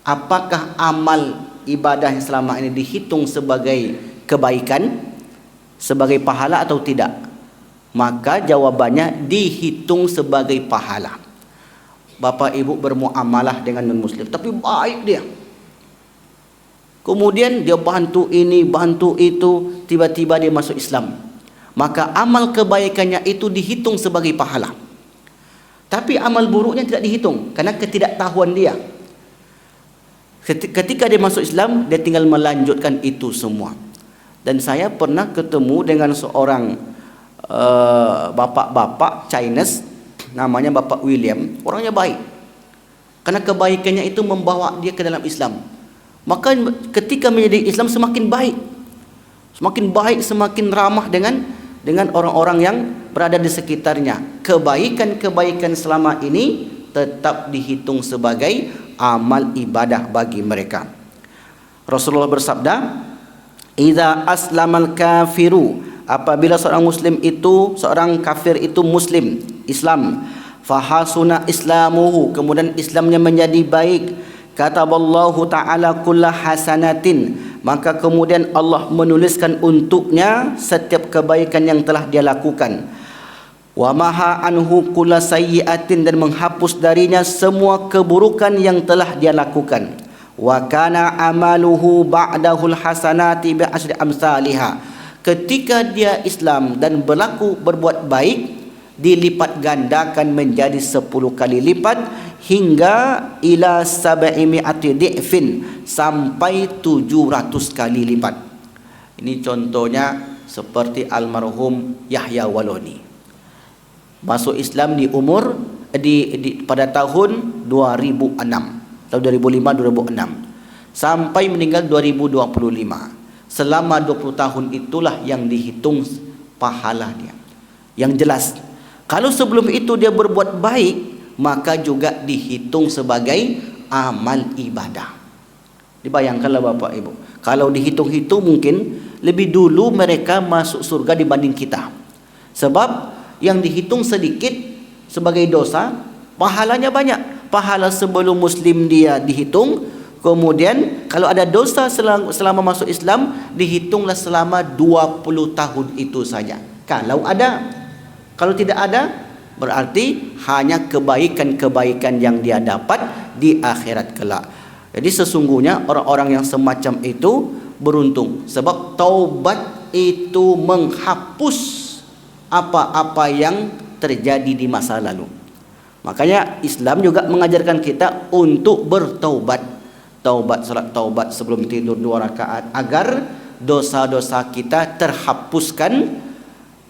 Apakah amal ibadah yang selama ini dihitung sebagai kebaikan, sebagai pahala atau tidak? Maka jawabannya dihitung sebagai pahala. Bapak ibu bermuamalah dengan non-muslim tapi baik dia, kemudian dia bantu ini bantu itu, tiba-tiba dia masuk Islam, maka amal kebaikannya itu dihitung sebagai pahala. Tapi amal buruknya tidak dihitung karena ketidaktahuan dia. Ketika dia masuk Islam, dia tinggal melanjutkan itu semua. Dan saya pernah ketemu dengan seorang bapak-bapak Chinese, namanya Bapak William. Orangnya baik karena kebaikannya itu membawa dia ke dalam Islam. Maka ketika menjadi Islam semakin baik, semakin ramah dengan orang-orang yang berada di sekitarnya. Kebaikan-kebaikan selama ini tetap dihitung sebagai amal ibadah bagi mereka. Rasulullah bersabda, "Idza aslamal kafiru", apabila seorang kafir itu muslim, Islam, fahasuna islamuhu, kemudian Islamnya menjadi baik, kataballahu ta'ala kulla hasanatin, maka kemudian Allah menuliskan untuknya setiap kebaikan yang telah dia lakukan. Wa maha anhu kulla sayyi'atin, dan menghapus darinya semua keburukan yang telah dia lakukan. Wa kana amaluhu ba'dahul hasanati bi asyri amsalihha, ketika dia Islam dan berbuat baik, dilipat gandakan menjadi 10 kali lipat, hingga ila 700 di'fin, sampai 700 kali lipat. Ini contohnya seperti almarhum Yahya Waloni. Masuk Islam di umur pada tahun 2006, tahun 2005-2006, sampai meninggal 2025. Selama 20 tahun itulah yang dihitung pahala dia. Yang jelas, kalau sebelum itu dia berbuat baik, maka juga dihitung sebagai amal ibadah. Dibayangkanlah Bapak Ibu, kalau dihitung-hitung mungkin lebih dulu mereka masuk surga dibanding kita. Sebab yang dihitung sedikit sebagai dosa, pahalanya banyak. Pahala sebelum muslim dia dihitung, kemudian kalau ada dosa selama masuk Islam, dihitunglah selama 20 tahun itu saja. Kalau tidak ada, berarti hanya kebaikan-kebaikan yang dia dapat di akhirat kelak. Jadi sesungguhnya orang-orang yang semacam itu beruntung, sebab taubat itu menghapus apa-apa yang terjadi di masa lalu. Makanya Islam juga mengajarkan kita untuk bertaubat. Salat taubat sebelum tidur 2 rakaat, agar dosa-dosa kita terhapuskan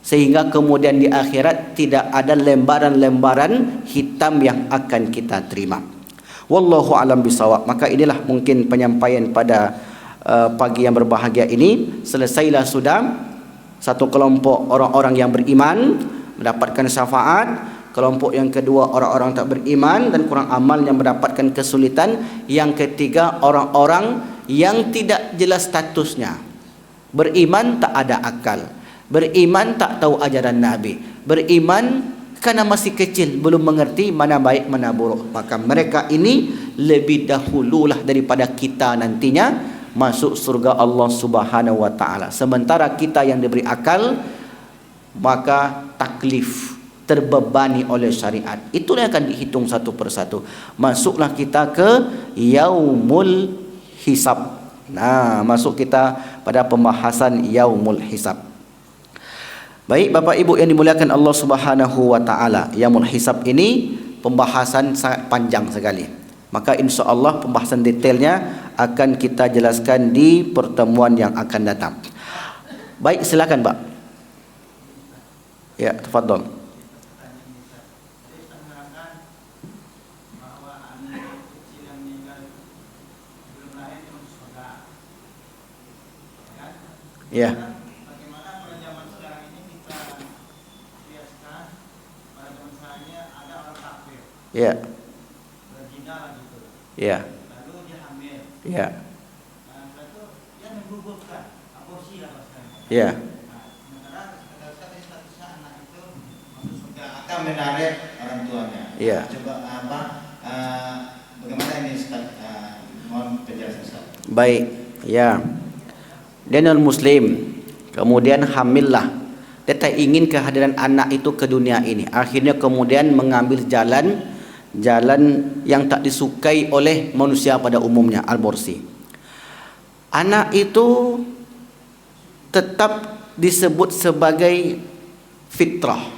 sehingga kemudian di akhirat tidak ada lembaran-lembaran hitam yang akan kita terima. Wallahu alam bisawab. Maka inilah mungkin penyampaian pada pagi yang berbahagia ini. Selesailah sudah satu kelompok orang-orang yang beriman mendapatkan syafaat, kelompok yang kedua orang-orang tak beriman dan kurang amal yang mendapatkan kesulitan, yang ketiga orang-orang yang tidak jelas statusnya. Beriman tak ada akal, beriman tak tahu ajaran Nabi, beriman karena masih kecil, belum mengerti mana baik mana buruk. Maka mereka ini lebih dahululah daripada kita nantinya masuk surga Allah Subhanahu wa taala. Sementara kita yang diberi akal, maka taklif, terbebani oleh syariat. Itulah yang akan dihitung satu persatu. Masuklah kita ke yaumul hisab. Nah, masuk kita pada pembahasan yaumul hisab. Baik Bapak Ibu yang dimuliakan Allah Subhanahu wa taala, yaumul hisab ini pembahasan sangat panjang sekali. Maka insya-Allah pembahasan detailnya akan kita jelaskan di pertemuan yang akan datang. Baik, silakan Pak. Ya, tafadhol. Ya. Bagaimana pada zaman sekarang ini kita biaskan pada zaman sekarangnya ada orang kafir. Ya. Berzina lah gitu. Ya. Lalu dia hamil. Ya. Nah, setelah itu dia menggugurkan aborsi lah bahasanya. Ya. Nah, sementara statusnya anak itu masuk surga akan menarik orang tuanya. Ya. Coba bagaimana ini Ustaz? Mohon penjelasan Ustaz. Baik. Ya. Dia non muslim, kemudian hamillah. Dia tak ingin kehadiran anak itu ke dunia ini. Akhirnya kemudian mengambil jalan yang tak disukai oleh manusia pada umumnya, aborsi. Anak itu tetap disebut sebagai fitrah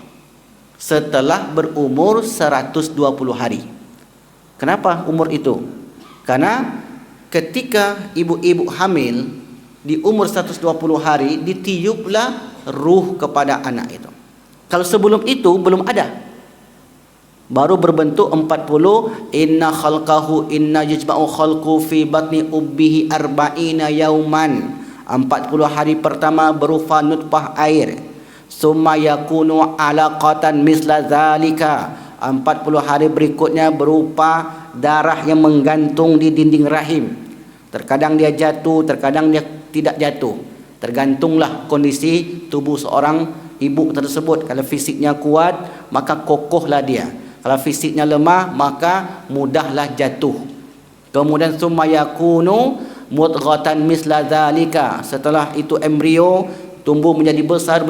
setelah berumur 120 hari. Kenapa umur itu? Karena ketika ibu-ibu hamil di umur 120 hari ditiuplah ruh kepada anak itu. Kalau sebelum itu belum ada, baru berbentuk 40. Inna khalqahu inna yajma'u khalqu fi batni ubbihi arba'ina yauman. 40 hari pertama berupa nutfah air, summa yakunu alaqatan misla zalika. 40 hari berikutnya berupa darah yang menggantung di dinding rahim. Terkadang dia jatuh, terkadang dia tidak jatuh. Tergantunglah kondisi tubuh seorang ibu tersebut. Kalau fisiknya kuat, maka kokohlah dia. Kalau fisiknya lemah, maka mudahlah jatuh. Kemudian summa yakunu mudghatan misla zalika. Setelah itu embrio tumbuh menjadi besar,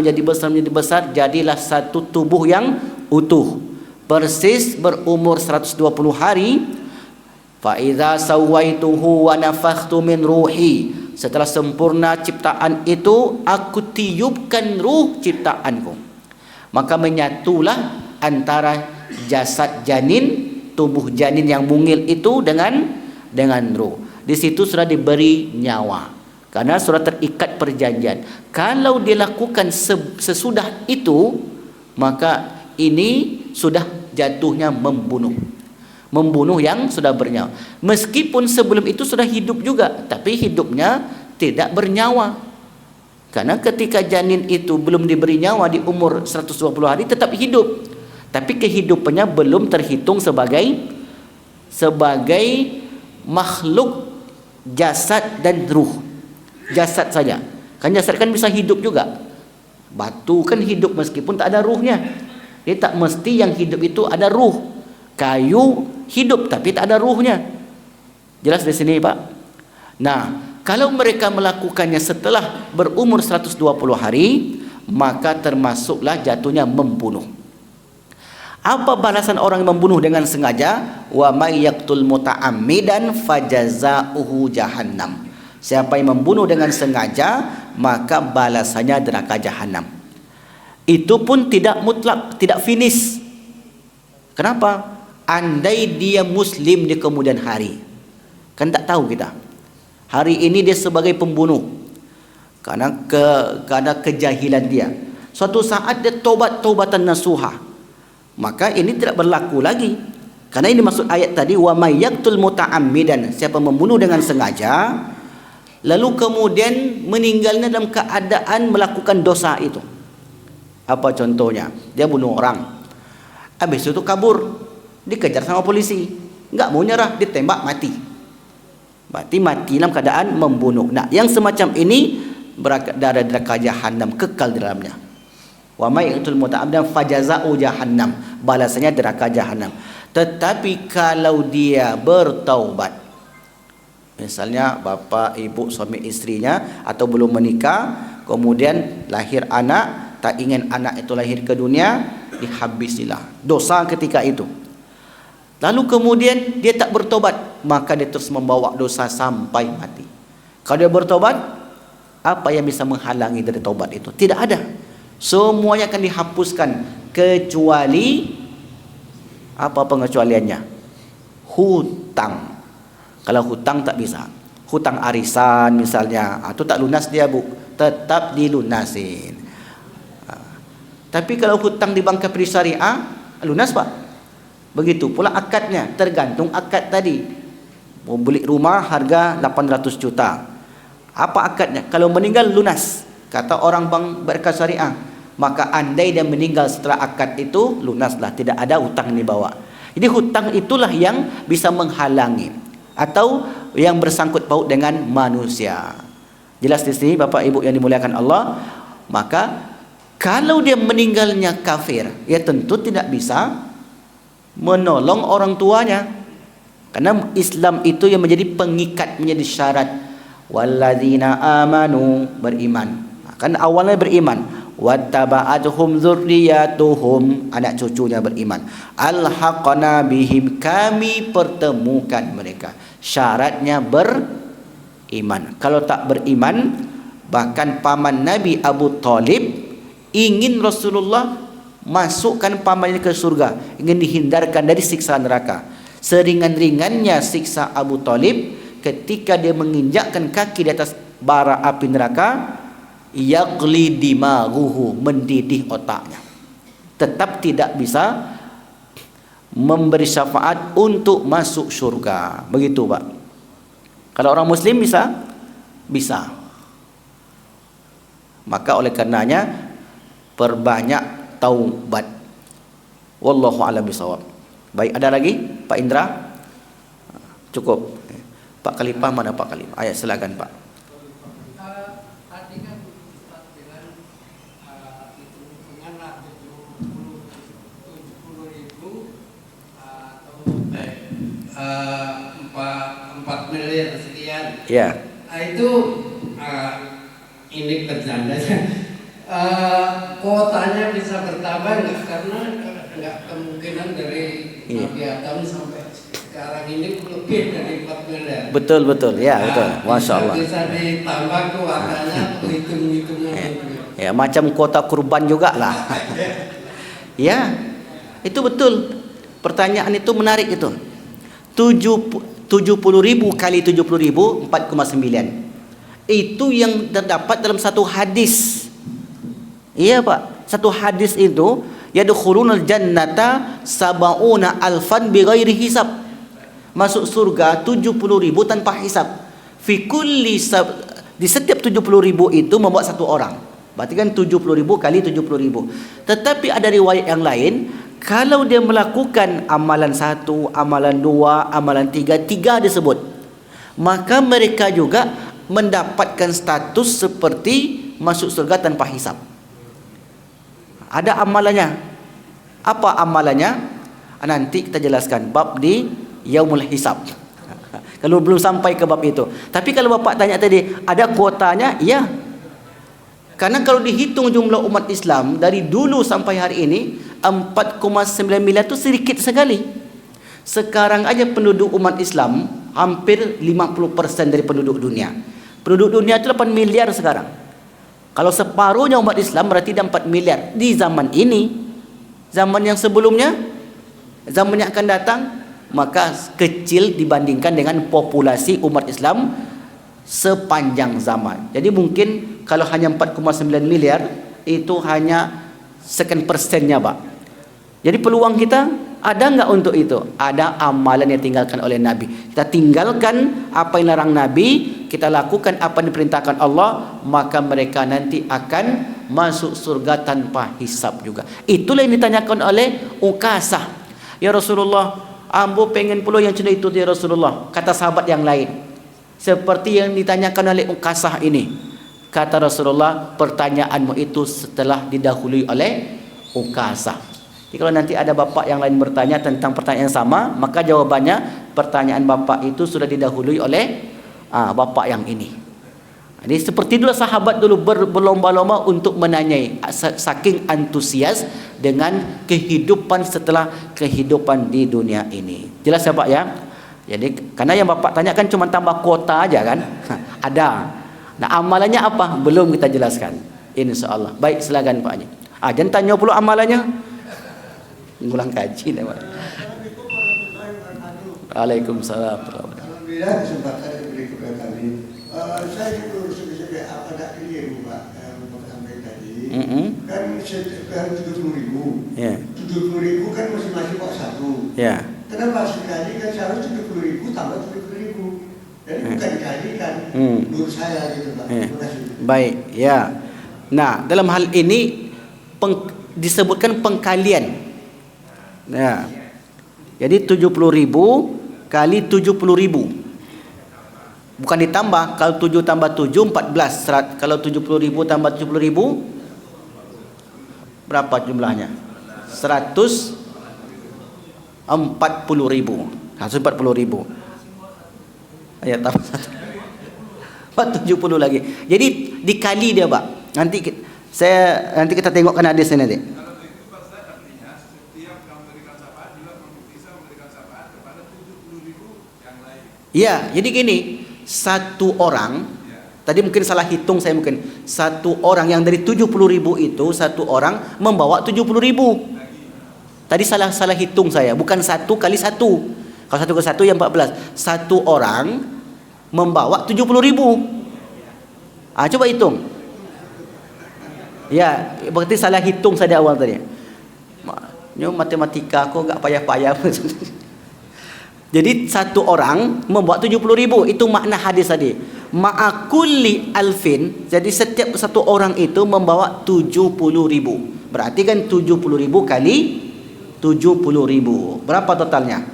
jadilah satu tubuh yang utuh. Persis berumur 120 hari. Fa idza sawaituhu wa nafakhtu min ruhi. Setelah sempurna ciptaan itu, aku tiupkan ruh ciptaanku. Maka menyatulah antara jasad janin, tubuh janin yang mungil itu dengan ruh. Di situ sudah diberi nyawa. Karena sudah terikat perjanjian. Kalau dilakukan sesudah itu, maka ini sudah jatuhnya membunuh. Membunuh yang sudah bernyawa. Meskipun sebelum itu sudah hidup juga, tapi hidupnya tidak bernyawa. Karena ketika janin itu belum diberi nyawa di umur 120 hari tetap hidup. Tapi kehidupannya belum terhitung sebagai makhluk jasad dan ruh. Jasad saja. Kan jasad kan bisa hidup juga. Batu kan hidup meskipun tak ada ruhnya. Dia tak mesti yang hidup itu ada ruh. Kayu hidup tapi tak ada ruhnya. Jelas di sini Pak? Nah, kalau mereka melakukannya setelah berumur 120 hari, maka termasuklah jatuhnya membunuh. Apa balasan orang yang membunuh dengan sengaja? Wa may yaqtul muta'ammidan fajazaohu jahannam. Siapa yang membunuh dengan sengaja, maka balasannya neraka jahanam. Itu pun tidak mutlak, tidak finish. Kenapa? Andai dia muslim di kemudian hari, kan tak tahu kita. Hari ini dia sebagai pembunuh karena kejahilan dia. Suatu saat dia taubatan nasuha, maka ini tidak berlaku lagi. Karena ini maksud ayat tadi, wa may yaqtul muta'ammidan, siapa membunuh dengan sengaja lalu kemudian meninggalnya dalam keadaan melakukan dosa itu. Apa contohnya? Dia bunuh orang, habis itu kabur, dikejar sama polisi, enggak mau nyerah, ditembak mati. Berarti mati dalam keadaan membunuh. Nah, yang semacam ini berada di neraka jahanam, kekal di dalamnya. Wa may yaqtul muta'ammidan fajaza'u jahannam, balasannya neraka jahanam. Tetapi kalau dia bertaubat, misalnya bapa, ibu, suami istrinya atau belum menikah, kemudian lahir anak, tak ingin anak itu lahir ke dunia, dihabisilah dosa ketika itu. Lalu kemudian dia tak bertobat, maka dia terus membawa dosa sampai mati. Kalau dia bertobat, apa yang bisa menghalangi dari taubat itu? Tidak ada. Semuanya akan dihapuskan kecuali apa pengecualiannya? Hutang. Kalau hutang tak bisa. Hutang arisan misalnya, itu tak lunas dia, Bu, tetap dilunasin. Tapi kalau hutang di bank kapri syariah, lunas, Pak. Begitu pula akadnya, tergantung akad tadi. Mau beli rumah harga 800 juta. Apa akadnya? Kalau meninggal lunas. Kata orang bank berkah syariah, maka andai dia meninggal setelah akad itu, lunaslah, tidak ada hutang yang dibawa. Jadi hutang itulah yang bisa menghalangi atau yang bersangkut paut dengan manusia. Jelas di sini Bapak Ibu yang dimuliakan Allah. Maka kalau dia meninggalnya kafir, ya tentu tidak bisa menolong orang tuanya. Karena Islam itu yang menjadi pengikat, menjadi syarat. Walladzina amanu, beriman. Kan awalnya beriman, wattaba'atuhum dzurriyyatuhum, anak cucunya beriman, alhaqna bihim, kami pertemukan mereka. Syaratnya beriman. Kalau tak beriman, bahkan paman Nabi Abu Talib ingin Rasulullah masukkan pamannya ke surga, ingin dihindarkan dari siksa neraka. Seringan-ringannya siksa Abu Talib ketika dia menginjakkan kaki di atas bara api neraka, yaqli dimaghuhu, mendidih otaknya, tetap tidak bisa memberi syafaat untuk masuk surga. Begitu, Pak. Kalau orang muslim bisa? Bisa. Maka oleh karenanya perbanyak taubat. Wallahu a'lam bishawab. Baik, ada lagi Pak Indra? Cukup. Pak Khalifah, mana Pak Khalifah? Ayat, silakan Pak. Empat miliar sekian. Ya. Itu ini bercanda. Kuotanya bisa bertambah nggak? Karena nggak kemungkinan dari Nabi Adam sampai sekarang ini lebih dari 4 miliar. Betul ya, betul. Masya Allah. Bisa ditambah kuotanya, hitung-hitungan. Ya, macam kuota kurban juga lah. Ya, itu betul. Pertanyaan itu menarik itu. 70.000 kali 70.000, 4,9. Itu yang terdapat dalam satu hadis. Iya, Pak. Satu hadis itu, yadkhulunal jannata sab'una alfan bighairi hisab. Masuk surga 70.000 tanpa hisab. Di setiap 70.000 itu membuat satu orang. Berarti kan 70.000 kali 70.000. Tetapi ada riwayat yang lain, kalau dia melakukan amalan 1, amalan 2, amalan 3 disebut, maka mereka juga mendapatkan status seperti masuk surga tanpa hisab. Ada amalannya. Apa amalannya? Nanti kita jelaskan bab di Yaumul Hisab. Kalau belum sampai ke bab itu. Tapi kalau Bapak tanya tadi, ada kuotanya? Ya. Karena kalau dihitung jumlah umat Islam dari dulu sampai hari ini, 4,9 miliar itu sedikit sekali. Sekarang aja penduduk umat Islam hampir 50% dari penduduk dunia. Penduduk dunia itu 8 miliar sekarang. Kalau separuhnya umat Islam berarti ada 4 miliar di zaman ini. Zaman yang sebelumnya, zaman yang akan datang, maka kecil dibandingkan dengan populasi umat Islam sepanjang zaman. Jadi mungkin kalau hanya 4,9 miliar, itu hanya sekian persennya, Pak. Jadi peluang kita ada nggak untuk itu? Ada amalan yang ditinggalkan oleh Nabi. Kita tinggalkan apa yang larang Nabi, kita lakukan apa yang diperintahkan Allah, maka mereka nanti akan masuk surga tanpa hisab juga. Itulah yang ditanyakan oleh Ukasah. Ya Rasulullah, ambo pengen pula yang macam itu ya Rasulullah. Kata sahabat yang lain. Seperti yang ditanyakan oleh Ukasah ini. Kata Rasulullah, pertanyaanmu itu setelah didahului oleh Ukasah. Jadi kalau nanti ada bapak yang lain bertanya tentang pertanyaan yang sama, maka jawabannya pertanyaan bapak itu sudah didahului oleh bapak yang ini. Jadi seperti itulah sahabat dulu berlomba-lomba untuk menanyai, saking antusias dengan kehidupan setelah kehidupan di dunia ini. Jelas ya Pak ya? Jadi karena yang bapak tanya kan cuma tambah kuota aja kan? Ada. Nah amalannya apa? Belum kita jelaskan. InsyaAllah. Baik, silakan Pak Haji. Jangan tanya pula amalannya. Ngulang kaji Pak. Waalaikumsalam. Alhamdulillah kesempatan diberi kepada kami. Saya itu sebenarnya agak keliru Pak yang Bapak sampaikan tadi. Kan sekarang 70.000. Ya. 70.000 kan masing-masing kok satu. Ya. Kenapa sekali kan seharusnya 70.000 tambah 70.000. Jadi bukan dikalikan. Menurut saya gitu Pak. Terima kasih. Baik, ya. Nah, dalam hal ini disebutkan pengkalian. Ya. Jadi 70.000 kali 70.000. Bukan ditambah. Kalau 7 tambah 7 14. Kalau 70.000 tambah 70.000 berapa jumlahnya? 140.000. 140.000. Ya tambah 70 lagi. Jadi dikali dia, Pak. Nanti kita tengokkan hadisnya nanti. Ya, jadi gini, satu orang, tadi mungkin salah hitung saya mungkin, satu orang yang dari 70.000 itu, satu orang membawa 70.000. Tadi salah hitung saya, bukan 1 kali 1. Kalau 1 kali 1 yang 14. Satu orang membawa 70.000. Coba hitung. Ya, berarti salah hitung saya di awal tadi. Matematika aku gak payah-payah. Jadi satu orang membawa 70.000. Itu makna hadis tadi. Ma'akulli alfin. Jadi setiap satu orang itu membawa 70.000. Berarti kan 70.000 kali 70.000. Berapa totalnya?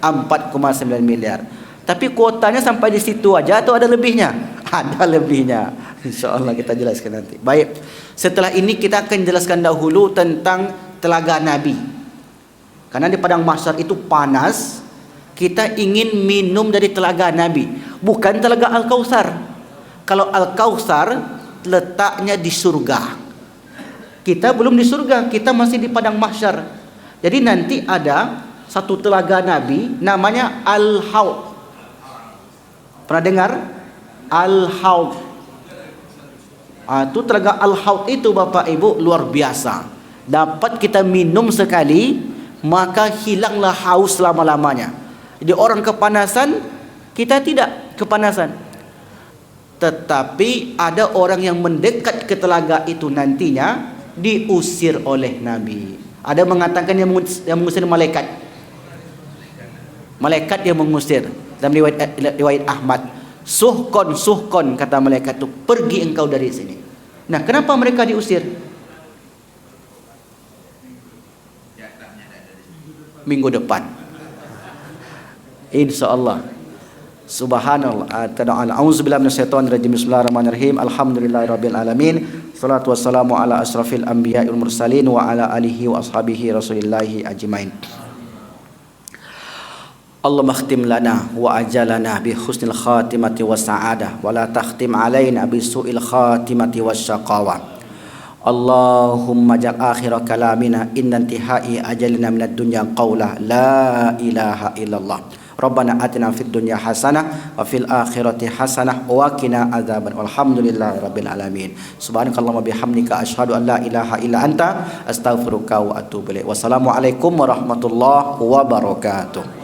4,9 miliar. Tapi kuotanya sampai di situ aja atau ada lebihnya? Ada lebihnya. InsyaAllah kita jelaskan nanti. Baik. Setelah ini kita akan jelaskan dahulu tentang telaga Nabi. Karena di padang mahsyar itu panas. Kita ingin minum dari telaga Nabi, bukan telaga Al-Kautsar. Kalau Al-Kautsar letaknya di surga. Kita belum di surga, kita masih di padang mahsyar. Jadi nanti ada satu telaga Nabi namanya Al-Haud. Pernah dengar? Al-Haud. Itu telaga Al-Haud itu Bapak Ibu luar biasa. Dapat kita minum sekali, maka hilanglah haus selama-lamanya. Jadi orang kepanasan, kita tidak kepanasan. Tetapi ada orang yang mendekat ke telaga itu nantinya diusir oleh Nabi. Ada mengatakan yang mengusir malaikat. Malaikat yang mengusir. Dalam riwayat Ahmad, suhkon kata malaikat itu, pergi engkau dari sini. Nah, kenapa mereka diusir? Minggu depan. InsyaAllah. Subhanallah. A'udzubillahi minasyaitonir rajim. Bismillahirrahmanirrahim. Alhamdulillahirabbil alamin. Shalatu wassalamu ala asrafil anbiya'i wal mursalin wa ala alihi wa ashabihi rasulillahi ajmain. Allahumma khtim lana wa ajalana bi husnil khatimati was sa'adah wa la takhtim alaina bi su'il khatimati was syaqawa. Allahumma ja'al akhir kalamina inna intihai ajalina minad dunya qawla la ilaha illallah. Rabbana atina fid dunya hasanah wa fil akhirati hasanah wa qina adzaban. Walhamdulillahi rabbil alamin. Subhanakallahumma bihamdika asyhadu an la ilaha illa anta astaghfiruka wa atubu ilaik. Wassalamualaikum warahmatullahi wabarakatuh.